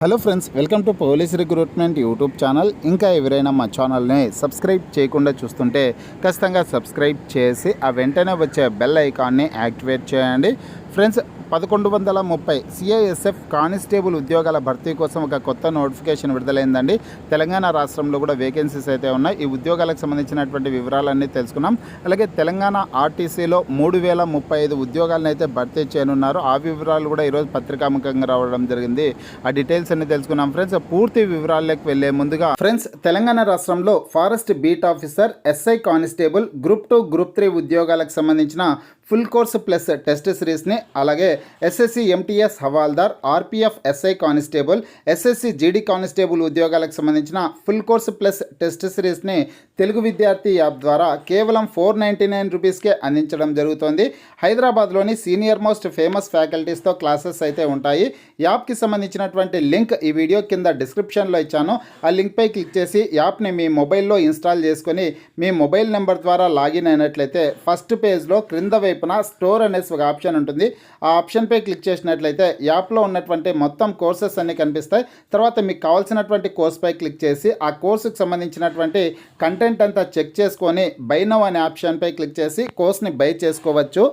Hello friends, welcome to police recruitment YouTube channel. ఇంకా ఎవరైనా మా ఛానల్ని సబ్స్క్రైబ్ చేయకుండా చూస్తుంటే ఖచ్చితంగా సబ్స్క్రైబ్ చేసి ఆ వెంటనే వచ్చే బెల్ ఐకాన్ని యాక్టివేట్ చేయండి. ఫ్రెండ్స్, 1130 సిఐఎస్ఎఫ్ కానిస్టేబుల్ ఉద్యోగాల భర్తీ కోసం ఒక కొత్త నోటిఫికేషన్ విడుదలైందండి. తెలంగాణ రాష్ట్రంలో కూడా వేకెన్సీస్ అయితే ఉన్నాయి. ఈ ఉద్యోగాలకు సంబంధించినటువంటి వివరాలన్నీ తెలుసుకున్నాం. అలాగే తెలంగాణ ఆర్టీసీలో 3035 ఉద్యోగాలను అయితే భర్తీ చేయనున్నారు. ఆ వివరాలు కూడా ఈరోజు పత్రికాముఖంగా రావడం జరిగింది. ఆ డీటెయిల్స్ అన్ని తెలుసుకున్నాం. ఫ్రెండ్స్, పూర్తి వివరాల్లోకి వెళ్లే ముందుగా ఫ్రెండ్స్, తెలంగాణ రాష్ట్రంలో forest beat officer, SI constable, group 2 group 3 ఉద్యోగాలకు సంబంధించిన ఫుల్ కోర్సు ప్లస్ టెస్ట్ సిరీస్ని, అలాగే ఎస్ఎస్సి ఎంటీఎస్ హవాల్దార్, RPF SI constable, SSC GD constable ఉద్యోగాలకు సంబంధించిన ఫుల్ కోర్సు ప్లస్ టెస్ట్ సిరీస్ని తెలుగు విద్యార్థి యాప్ ద్వారా కేవలం 499 రూపీస్కే అందించడం జరుగుతోంది. హైదరాబాద్లోని సీనియర్ మోస్ట్ ఫేమస్ ఫ్యాకల్టీస్తో క్లాసెస్ అయితే ఉంటాయి. యాప్కి సంబంధించినటువంటి లింక్ ఈ వీడియో కింద డిస్క్రిప్షన్లో ఇచ్చాను. ఆ లింక్పై క్లిక్ చేసి యాప్ని మీ మొబైల్లో ఇన్స్టాల్ చేసుకొని మీ మొబైల్ నెంబర్ ద్వారా లాగిన్ అయినట్లయితే ఫస్ట్ పేజ్లో క్రింద వైపున స్టోర్ అనేసి ఒక ఆప్షన్ ఉంటుంది. ఆ ఆప్షన్పై క్లిక్ చేసినట్లయితే యాప్లో ఉన్నటువంటి మొత్తం కోర్సెస్ అన్నీ కనిపిస్తాయి. తర్వాత మీకు కావాల్సినటువంటి కోర్స్పై క్లిక్ చేసి ఆ కోర్సుకు సంబంధించినటువంటి కంటెంట్ అంతా చెక్ చేసుకొని బై నౌ అనే ఆప్షన్పై క్లిక్ చేసి కోర్స్ని బై చేసుకోవచ్చు.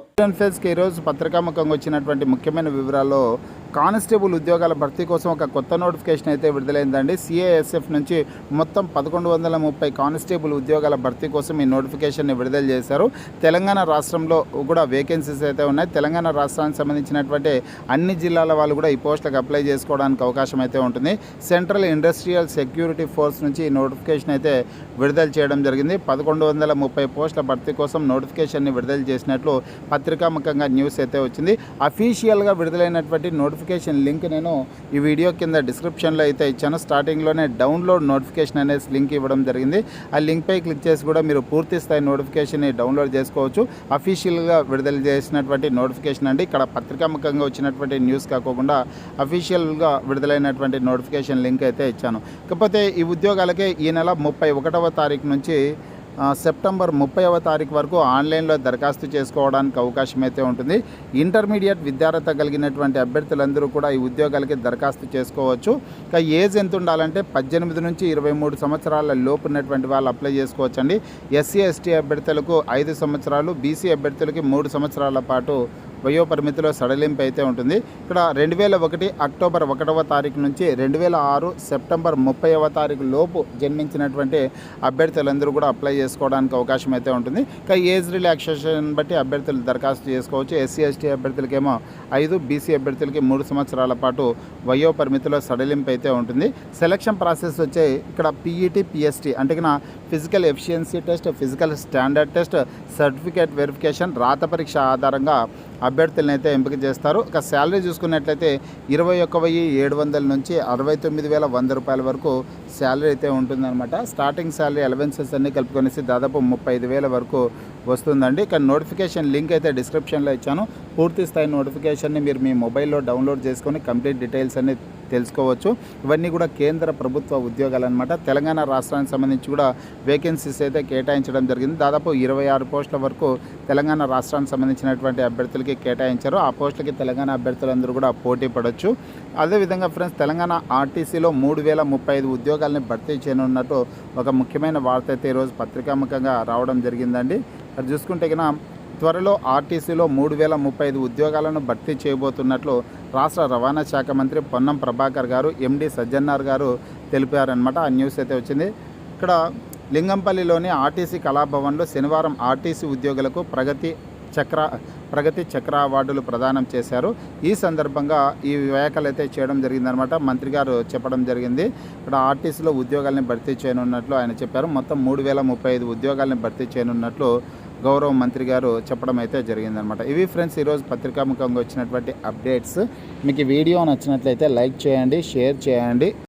ఫేస్కి ఈరోజు పత్రికాముఖంగా వచ్చినటువంటి ముఖ్యమైన వివరాల్లో కానిస్టేబుల్ ఉద్యోగాల భర్తీ కోసం ఒక కొత్త నోటిఫికేషన్ అయితే విడుదలైందండి. సిఐఎస్ఎఫ్ నుంచి మొత్తం 1130 కానిస్టేబుల్ ఉద్యోగాల భర్తీ కోసం ఈ నోటిఫికేషన్ని విడుదల చేశారు. తెలంగాణ రాష్ట్రంలో కూడా వేకెన్సీస్ అయితే ఉన్నాయి. తెలంగాణ రాష్ట్రానికి సంబంధించినటువంటి అన్ని జిల్లాల వాళ్ళు కూడా ఈ పోస్టులకు అప్లై చేసుకోవడానికి అవకాశం అయితే ఉంటుంది. సెంట్రల్ ఇండస్ట్రియల్ సెక్యూరిటీ ఫోర్స్ నుంచి ఈ నోటిఫికేషన్ అయితే విడుదల చేయడం జరిగింది. 1130 పోస్టుల భర్తీ కోసం నోటిఫికేషన్ని విడుదల చేసినట్లు పత్రికాముఖంగా న్యూస్ అయితే వచ్చింది. అఫీషియల్గా విడుదలైనటువంటి నోటిఫికేషన్ లింక్ నేను ఈ వీడియో కింద డిస్క్రిప్షన్లో అయితే ఇచ్చాను. స్టార్టింగ్లోనే డౌన్లోడ్ నోటిఫికేషన్ అనే లింక్ ఇవ్వడం జరిగింది. ఆ లింక్పై క్లిక్ చేసి కూడా మీరు పూర్తి స్థాయి నోటిఫికేషన్ని డౌన్లోడ్ చేసుకోవచ్చు. అఫీషియల్గా విడుదల చేసినటువంటి నోటిఫికేషన్ అండి. ఇక్కడ పత్రికాముఖంగా వచ్చినటువంటి న్యూస్ కాకుండా అఫీషియల్గా విడుదలైనటువంటి నోటిఫికేషన్ లింక్ అయితే ఇచ్చాను. కాకపోతే ఈ ఉద్యోగాలకే ఈ నెల 31వ తారీఖు నుంచి సెప్టెంబర్ 30వ తారీఖు వరకు ఆన్లైన్లో దరఖాస్తు చేసుకోవడానికి అవకాశం అయితే ఉంటుంది. ఇంటర్మీడియట్ విద్యార్హత కలిగినటువంటి అభ్యర్థులందరూ కూడా ఈ ఉద్యోగాలకి దరఖాస్తు చేసుకోవచ్చు. ఇంకా ఏజ్ ఎంత ఉండాలంటే 18 నుంచి 23 సంవత్సరాల లోపు ఉన్నటువంటి వాళ్ళు అప్లై చేసుకోవచ్చండి. ఎస్సీ ఎస్టీ అభ్యర్థులకు 5 సంవత్సరాలు, బీసీ అభ్యర్థులకి 3 సంవత్సరాల పాటు వయో పరిమితిలో సడలింపు అయితే ఉంటుంది. ఇక్కడ 2001 అక్టోబర్ 1వ తారీఖు నుంచి 2006 సెప్టెంబర్ 30వ తారీఖు లోపు జన్మించినటువంటి అభ్యర్థులందరూ కూడా అప్లై చేసుకోవడానికి అవకాశం అయితే ఉంటుంది. ఇంకా ఏజ్ రిలాక్సేషన్ బట్టి అభ్యర్థులు దరఖాస్తు చేసుకోవచ్చు. ఎస్సీ ఎస్టీ అభ్యర్థులకేమో 5, బీసీ అభ్యర్థులకి 3 సంవత్సరాల పాటు వయో పరిమితిలో సడలింపు అయితే ఉంటుంది. సెలక్షన్ ప్రాసెస్ వచ్చే ఇక్కడ పీఈటీ, పిఎస్టీ అంటే physical efficiency test, physical standard test, certificate verification, రాత పరీక్ష ఆధారంగా అభ్యర్థులను అయితే ఎంపిక చేస్తారు. ఇక శాలరీ చూసుకున్నట్లయితే 21,700 నుంచి 69,100 రూపాయల వరకు శాలరీ అయితే ఉంటుందన్నమాట. స్టార్టింగ్ శాలరీ అలవెన్సెస్ అన్నీ కలుపుకొనేసి దాదాపు 35,000 వరకు వస్తుందండి. ఇక నోటిఫికేషన్ లింక్ అయితే డిస్క్రిప్షన్లో ఇచ్చాను. పూర్తి స్థాయి నోటిఫికేషన్ని మీరు మీ మొబైల్లో డౌన్లోడ్ చేసుకొని కంప్లీట్ డీటెయిల్స్ అన్ని తెలుసుకోవచ్చు. ఇవన్నీ కూడా కేంద్ర ప్రభుత్వ ఉద్యోగాలు అనమాట. తెలంగాణ రాష్ట్రానికి సంబంధించి కూడా వేకెన్సీస్ అయితే కేటాయించడం జరిగింది. దాదాపు 26 పోస్టుల వరకు తెలంగాణ రాష్ట్రానికి సంబంధించినటువంటి అభ్యర్థులకి కేటాయించారు. ఆ పోస్టులకి తెలంగాణ అభ్యర్థులందరూ కూడా పోటీ పడవచ్చు. అదేవిధంగా ఫ్రెండ్స్, తెలంగాణ ఆర్టీసీలో 3035 ఉద్యోగాలని భర్తీ చేయనున్నట్టు ఒక ముఖ్యమైన వార్త అయితే ఈరోజు పత్రికాముఖంగా రావడం జరిగిందండి. అది చూసుకుంటే త్వరలో ఆర్టీసీలో 3035 ఉద్యోగాలను భర్తీ చేయబోతున్నట్లు రాష్ట్ర రవాణా శాఖ మంత్రి పొన్నం ప్రభాకర్ గారు, ఎండి సజ్జన్నార్ గారు తెలిపారనమాట. ఆ న్యూస్ అయితే వచ్చింది. ఇక్కడ లింగంపల్లిలోని ఆర్టీసీ కళాభవన్లో శనివారం ఆర్టీసీ ఉద్యోగులకు ప్రగతి చక్ర అవార్డులు ప్రదానం చేశారు. ఈ సందర్భంగా ఈ వ్యాఖ్యలు అయితే చేయడం జరిగిందనమాట. మంత్రి గారు చెప్పడం జరిగింది. ఇక్కడ ఆర్టీసీలో ఉద్యోగాలని భర్తీ చేయనున్నట్లు ఆయన చెప్పారు. మొత్తం 3035 ఉద్యోగాలని భర్తీ చేయనున్నట్లు గౌరవ మంత్రి గారు చెప్పడం అయితే జరిగిందనమాట. ఇవి ఫ్రెండ్స్ ఈరోజు పత్రికాముఖంగా వచ్చినటువంటి అప్డేట్స్. మీకు ఈ వీడియో నచ్చినట్లయితే లైక్ చేయండి, షేర్ చేయండి.